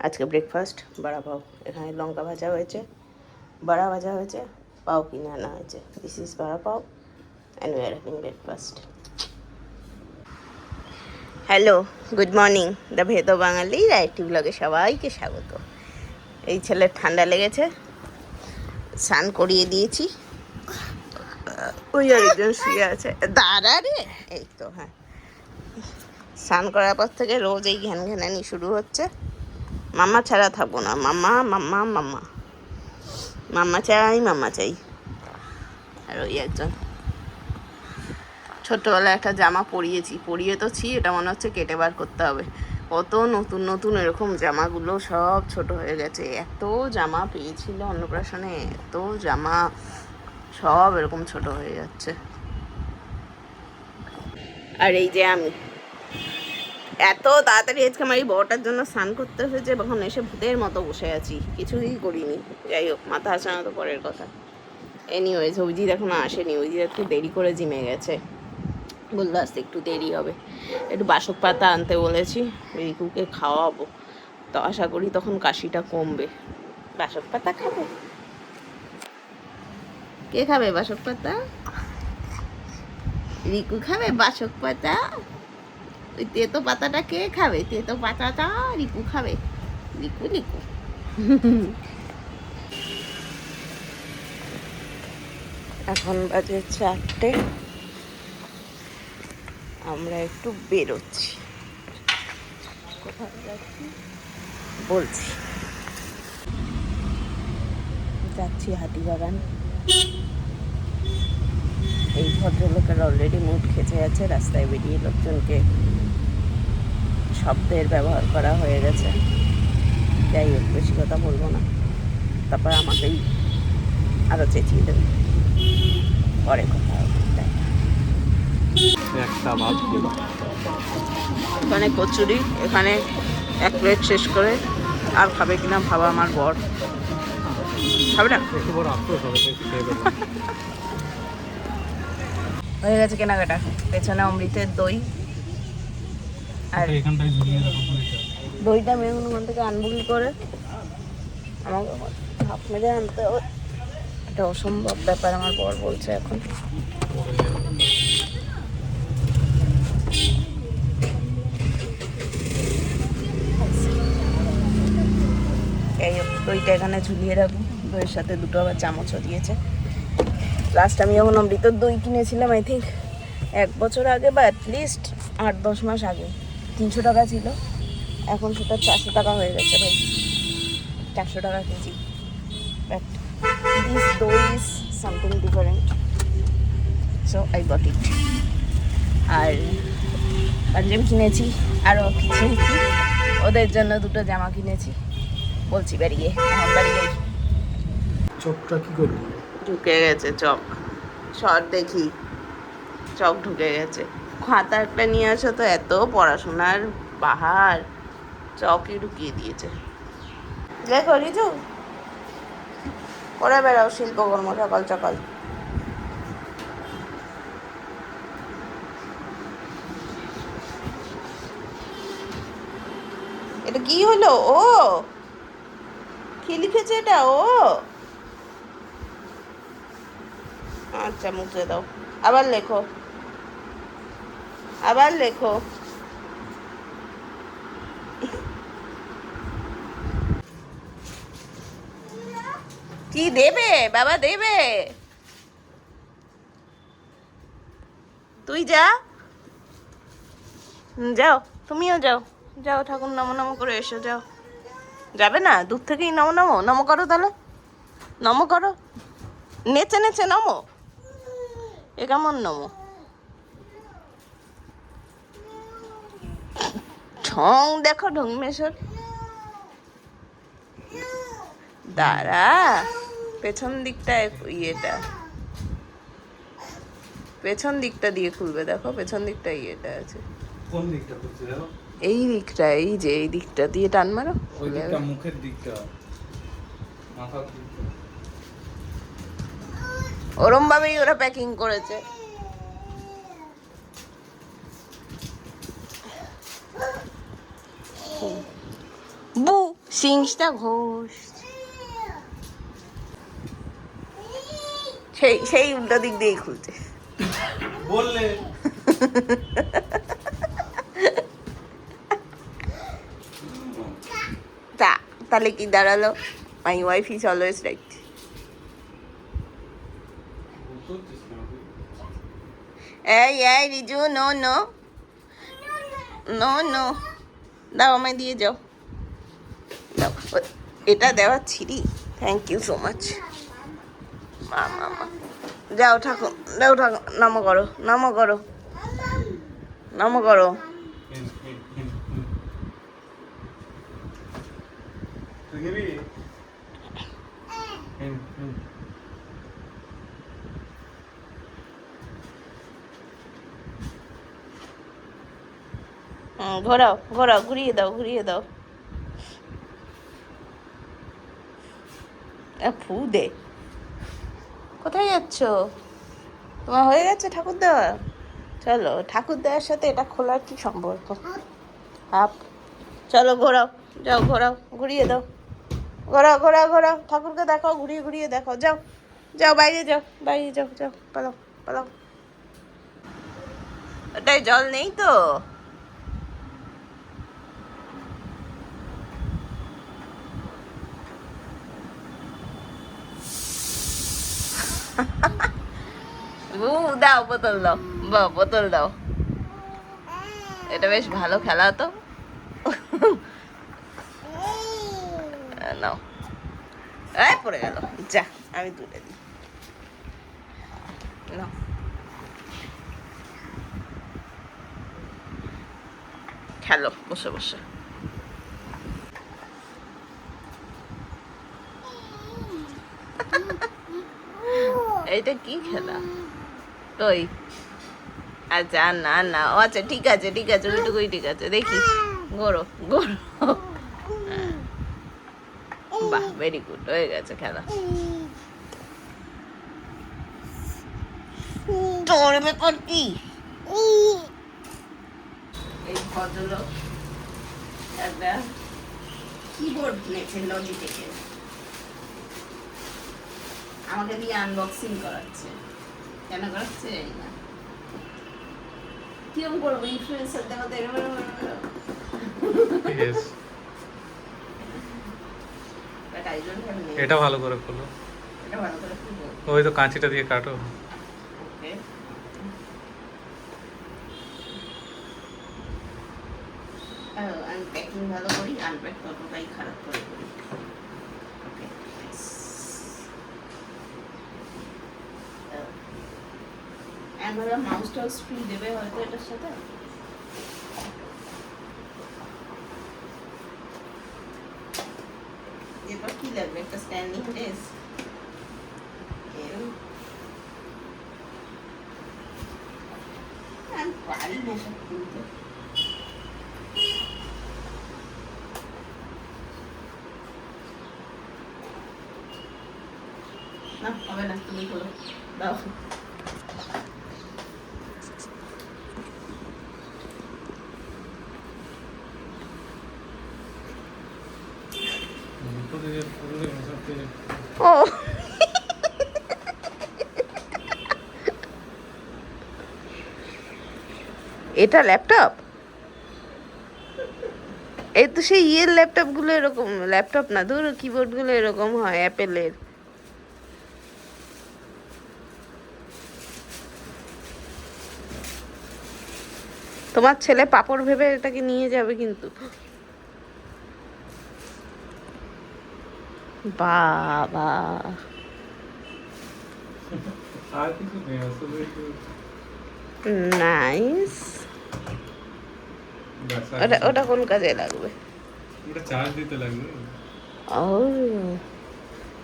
আজকে ব্রেকফাস্ট বড়া পাও। এখানে লঙ্কা ভাজা হয়েছে, বড়া ভাজা হয়েছে, পাও কিনে আনা হয়েছে। দিস ইজ বড়া পাও and we are having breakfast. Hello, good morning. The ভেদ বাঙালি রাইটি ব্লগে সবাইকে স্বাগত। এই ছেলের ঠান্ডা লেগেছে, স্নান করিয়ে দিয়েছি। ওই আরেকজন শুয়ে আছে, দাঁড়া রে। এই তো হ্যাঁ, স্নান করার পর থেকে রোজ এই ঘ্যান ঘ্যানানি শুরু হচ্ছে। মাম্মা ছাড়া থাকবো না, মাম্মা মাম্মা মাম্মা মাম্মা চাই, মাম্মা চাই। আর ওই একজন ছোট্টবেলায় একটা জামা পরিয়ে তো ছি, এটা মনে হচ্ছে কেটে বার করতে হবে। কত নতুন নতুন এরকম জামাগুলো সব ছোট হয়ে গেছে। এত জামা পেয়েছিল অন্নপ্রাশনে, এত জামা সব এরকম ছোট হয়ে যাচ্ছে। আর এই যে আমি এত তাড়াতাড়ি আজকে আমার এই বড়টার জন্য স্নান করতে হয়েছে, তখন এসে ভূতের মতো বসে আছি, কিছুই করিনি। যাই হোক, মাথা আসানো তো পরের কথা। এনিওয়েজ, অভিজিৎ এখনো আসেনি। অভিজিৎ একটু দেরি করে জিমে গেছে, বললো আসতে একটু দেরি হবে। একটু বাসক পাতা আনতে বলেছি, রিকুকে খাওয়াবো, তো আশা করি তখন কাশিটা কমবে। বাসক পাতা খাবে? কে খাবে বাসক পাতা? রিকু খাবে বাসক পাতা? ওই তেতো পাতাটা কে খাবে? তেতো পাতাটা রিকু খাবে। রিকু রিকু এখন বাজে 4টে, আমরা একটু বেরোচ্ছি। কোথায় যাচ্ছি বলছি, যাচ্ছি হাতিবাগান। এই ভদ্রলোকের অলরেডি মুড খেচে আছে, রাস্তায় বেরিয়ে লোকজনকে শব্দের ব্যবহার করা হয়ে গেছে। যাই হোক, বেশি কথা বলবো না, তারপর আমাকেই আরো চেঁচিয়ে দেবে। পরে কথা হবে। এখানে কচুরি, এখানে 1 প্লেট শেষ করে আর খাবে কিনা ভাবা আমার বর। খাবে না? হয়ে গেছে কেনাকাটা। পেছনে অমৃতের দই, আর দইটা মেহুন ওখান থেকে আনবো কি করে? আমাকে হাফ মেরে আনতে হবে, এটা অসম্ভব ব্যাপার আমার বর বলছে এখন। এই দইটা এখানে ঝুলিয়ে রাখবো, দইয়ের সাথে 2টো আবার চামচও দিয়েছে। লাস্ট আমি যখন অমৃতর দই কিনেছিলাম, আই থিঙ্ক 1 বছর আগে বা অ্যাটলিস্ট 8-10 মাস আগে, 300 টাকা ছিল। এখন সেটা 400 টাকা হয়ে গেছে ভাই, 400 টাকা KG. But this doi is something different, so I got it. আর পাঞ্জাবি কিনেছি, আরও কিছু ওদের জন্য 2টো জামা কিনেছি। বলছি বেরিয়ে, এখন বেরিয়ে চকটা কি করবি? ঢুকে গেছে চক, শর্ট দেখি চক ঢুকে গেছে। খাতা একটা নিয়ে আসো তো, এত পড়াশোনার বাহার, চকই ঢুকিয়ে দিয়েছে। দেখো রিজু, করে বেড়াও শিল্পকর্ম সকাল সকাল। এটা কি হলো? ও কি লিখেছে এটা? ও আচ্ছা, মুছে দাও, আবার লেখো, আবার লেখো। কি দেবে বাবা? দেবে? তুই যা, যাও, তুমিও যাও, যাও ঠাকুর নমো নমো করে এসো, যাও। যাবে না? দূর থেকেই নমো নমো নমো করো, তাহলে নমো করো, নেচে নেচে নমো। এ কেমন নমো? ঠং দেখো, ঢং মেশর। দাঁড়া, পেছন দিকটায় ইয়েটা, পেছন দিকটা দিয়ে খুলবে, দেখো পেছন দিকটা ইয়েটা আছে। কোন দিকটা খুলছে দেখো? এই দিকটা, এই যে এই দিকটা দিয়ে টান মারো। ওই দিকটা মুখের দিকটা, মাথার দিকটা। ওরম ভাবেই ওরা প্যাকিং করেছে। বু সিংসটা ঘোষ সেই সেই উল্টো দিক দিয়ে খুলছে। বললে তাহলে কি দাঁড়ালো? My wife is always right. এই এই Riju, no no no no, দাও আমায় দিয়ে যাও, দাও। এটা দেওয়ার ছিরি, থ্যাংক ইউ সো মাচ। মা মা মা, যাও ঠাকুর, যাও ঠাকুর, নামো করো, নামো করো, নামো করো। তুই গেবি? ঘোরাও ঘোরাও, ঘুরিয়ে দাও, ঘুরিয়ে দাও। ফু দে। কোথায় যাচ্ছ? তোমার হয়ে গেছে ঠাকুর দেওয়া? চলো, ঠাকুর দেওয়ার সাথে এটা খোলার কি সম্পর্ক? হাপ, চলো ঘোরাও, যাও ঘোরাও, ঘুরিয়ে দাও, ঘোরাও ঘোরাও ঘোরাও, ঠাকুরকে দেখাও, ঘুরিয়ে ঘুরিয়ে দেখাও, যাও যাও, বাইরে যাও, বাইরে যাও, যাও, পালাও পালাও। ওটাই জল নেই তো? দাও বোতল দাও, বা বোতল দাও। এটা বেশ ভালো খেলা তো। নাও, এই পড়ে গেল, যা আমি তুলে দিই। নাও, খেলো বসে বসে। এইটা কি খেলা? কই, আচ্ছা না না, ও আচ্ছা ঠিক আছে ঠিক আছে, ওইটুকুই ঠিক আছে, দেখি ঘোরো ঘোরো। বাহ, ভেরি গুড, হয়ে গেছে খেলা। তোর ব্যাপার কি? এই ভদ্রলোক একটা কিবোর্ড কিনেছে লজিটেকের, আমাকে দিয়ে আনবক্সিং করাচ্ছে। কেন করাচ্ছে জানি না। কিরম করবো, ইনফ্লুয়েন্সার দেখাতে এটা ভালো করে খোলো, এটা ভালো করে খুলবো। ওই তো কাঁচিটা দিয়ে কাটো। ওকে, আনপ্যাকিং ভালো করি, আনপ্যাক ততটাই খারাপ করে করি। ওকে, একবার মাউস টাউস ফ্রি দেবে হয়তো এটার সাথে। এরপর কি লাগবে? একটা স্ট্যান্ডিং ডেস্ক। আমি পারি না সব খুলতে। না হবে না, তুমি খোলো, দাও। ও এটা ল্যাপটপ? এই তো সেই ইয়ের ল্যাপটপ গুলো এরকম, ল্যাপটপ না ধরো, কিবোর্ড গুলো এরকম হয় অ্যাপেলের। তোমার ছেলে পাপড় ভেবে এটাকে নিয়ে যাবে কিন্তু। বাবা, আর কিছু নেই আসলে, নাইস। ওটা ওটা কোন কাজে লাগবে? ওটা চার্জ দিতে লাগবে। ও,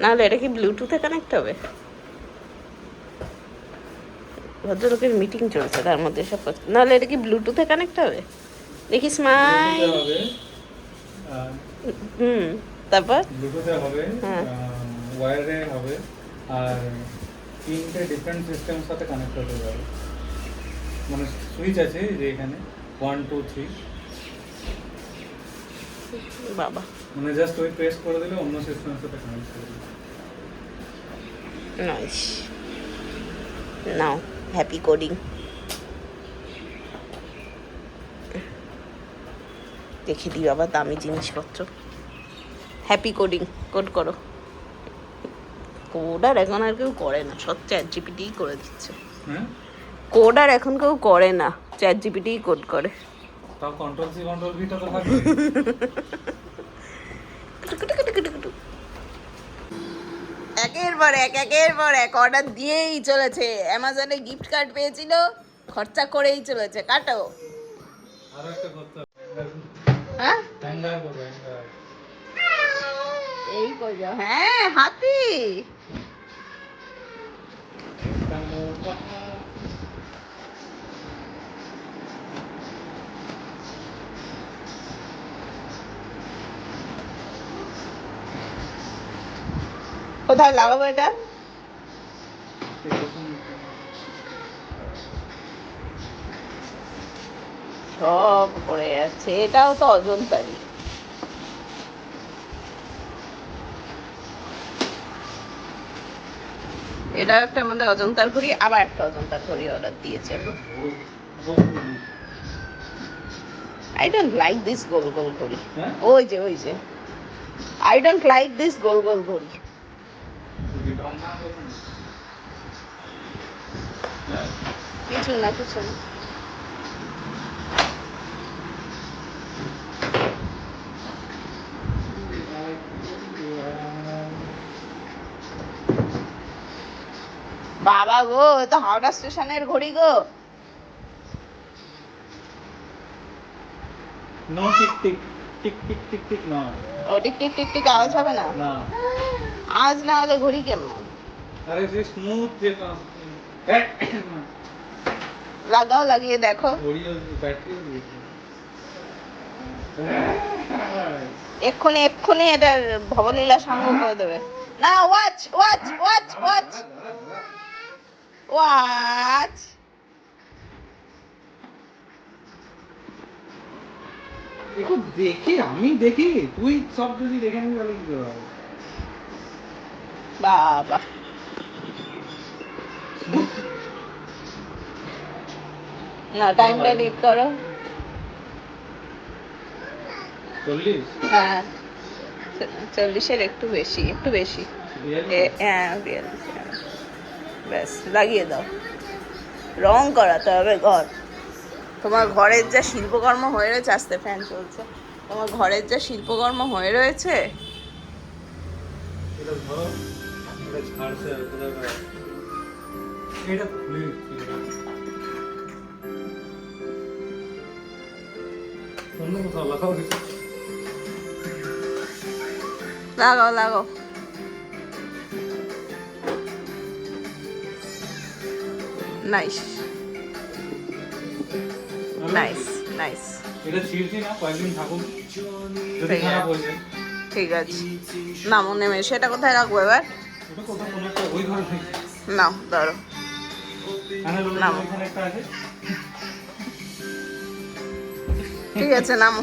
নাহলে এটা কি ব্লুটুথে কানেক্ট হবে? ভদ্রলোকের মিটিং চলছে তার মধ্যে সব কথা। নাহলে এটা কি ব্লুটুথে কানেক্ট হবে? দেখি স্মাইল। হবে, তারপর ব্লুটুথে হবে, হ্যাঁ। ওয়্যারে হবে, আর 3টে ডিফারেন্ট সিস্টেমের সাথে কানেক্ট হতে পারে। মানে সুইচ আছে যে এখানে 1 2 3, বাবা মানে জাস্ট ওই পেস্ট করে দিলে অন্য সিস্টেমের সাথে কানেক্ট করে দিলে। নাইস নাও হ্যাপি কোডিং দেখে দিই বাবা দামি জিনিসপত্র হ্যাপি কোডিং কোড করো কোড আর এখন আর কেউ করে না সব চ্যাট জিপিটিই করে দিচ্ছে হ্যাঁ কোড আর এখন কেউ করে না চ্যাট জিপিটিই কোড করে তাও কন্ট্রোল সি কন্ট্রোল ভিটা তো থাকবে। একের পর এক অর্ডার দিয়েই চলেছে অ্যামাজনে গিফট কার্ড পেয়েছিল খরচা করেই চলেছে কাটো আরো একটা করতে হবে হ্যাঁ হ্যাঙ্গার করবে হ্যাঙ্গার। এই কই যাও হ্যাঁ হাতি কোথায় লাগাবো এটা সব পড়ে যাচ্ছে এটাও তো অজন্তারই এটা একটা আমাদের অজন্তার ঘড়ি আবার একটা অজন্তার ঘড়ি অর্ডার দিয়েছে আই ডোন্ট লাইক দিস গোল গোল ঘড়ি হ্যাঁ? ওই যে আই ডোন্ট লাইক দিস গোল গোল ঘড়ি কিছু না বাবা গো এ তো হাওড়া স্টেশনের ঘড়ি গো no tick tick tick tick tick tick না ও টিক টিক টিক টিক আওয়াজ হবে না না আজ না হলে ঘড়ি কেমন আরে যে স্মুথ যে লাগাও লাগিয়ে দেখো ওরিও ব্যাটারি দিয়েছে এক্ষুনি এটা ভবলীলা সাঙ্গ করে দেবে না ওয়াচ একটু দেখি আমি দেখি তুই সব যদি দেখে নিবি তাহলে কি হবে বাবা না টাইমটা লিড করো 40 হ্যাঁ 40-এর একটু বেশি হ্যাঁ 42 ব্যাস লাগিয়ে দাও রং করাতে হবে ঘর তোমার ঘরের যা শিল্পকর্ম হয়ে রয়েছে আস্তে ফ্যান চলছে তোমার ঘরের যা শিল্পকর্ম হয়ে রয়েছে এটা ধরো এটা ছাড়ছে এটা প্লিজ অন্য কোথাও লাগাও লাগাও নাইস এটা ছিড়ছি না কয়েকদিন থাকুন যদি ঠিক খারাপ আছে। হয়ে যায় ঠিক আছে নামো নেমে সেটা কোথায় রাখবো এবার ওটা কোথাও কোনো একটা ওই ঘরে থেকে নাও ধরো নাম। এখানে একটা আছে ঠিক আছে নামো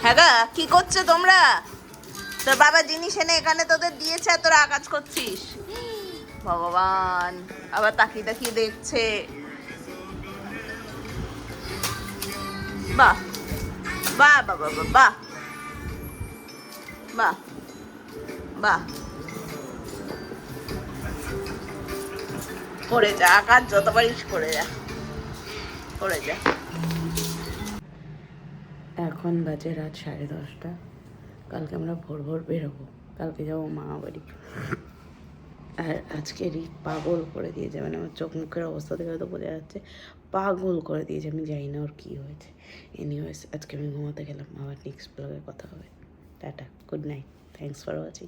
হ্যাঁ গা কি করছো তোমরা তোর বাবা জিনিস এনে এখানে তোদের দিয়েছে আর তোরা কাজ করছিস ভগবান আবার তাকিয়ে দেখছে বাহ বাহ বাবা বাহ বাহ বাহ করে যা কাজ যত পারিস করে যা এখন বাজে রাত 10:30 কালকে আমরা ভোর বেরোবো কালকে যাবো মামা বাড়ি আর আজকে রিক পাগল করে দিয়েছে মানে আমার চোখ মুখের অবস্থা থেকে হয়তো বোঝা যাচ্ছে পাগল করে দিয়েছে আমি জানি না ওর কী হয়েছে এনিওয়েজ আজকে আমি ঘুমাতে গেলাম আবার নেক্সট ব্লগে কথা হবে tata good night thanks for watching